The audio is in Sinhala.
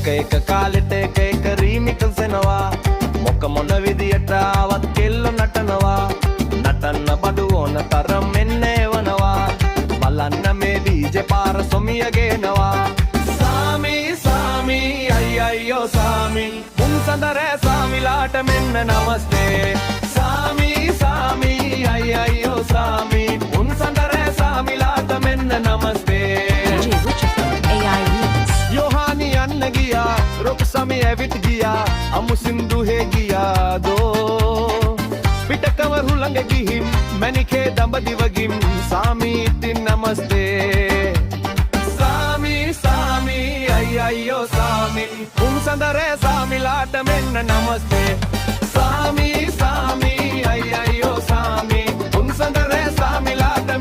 එක කාලෙට එක රීමික්ස් එනවා මොක මොන විදියට ආවත් කෙල්ල නටනවා නටන්න බඩු ඕන තරම් මෙන්න එවනවා බලන්න මේ ඩීජේ පාර සොමිය ගේනවා සාමි සාමි අයියෝ සාමි උන්සඳරේ සාමිලාට මෙන්න නමස්තේ සාමි සාමි අයියෝ සාමි උන්සඳරේ සාමිලාට මෙන්න නමස්තේ යෝහානි යන්න ගියා රොක් සමි ඇවිත් ගියා අමු සින්දු හේ ගියා දෝ පිටකවරු ළඟ ගිහින් මැනිකේ දඹදිවගින් සාමි ඉතින් නමස්තේ සාමි සාමි අයියෝ සාමි උන්සඳරේ සාමිලාට මෙන්න නමස්තේ සාමි සාමි අයියෝ සාමි උන්සඳරේ සාමිලාට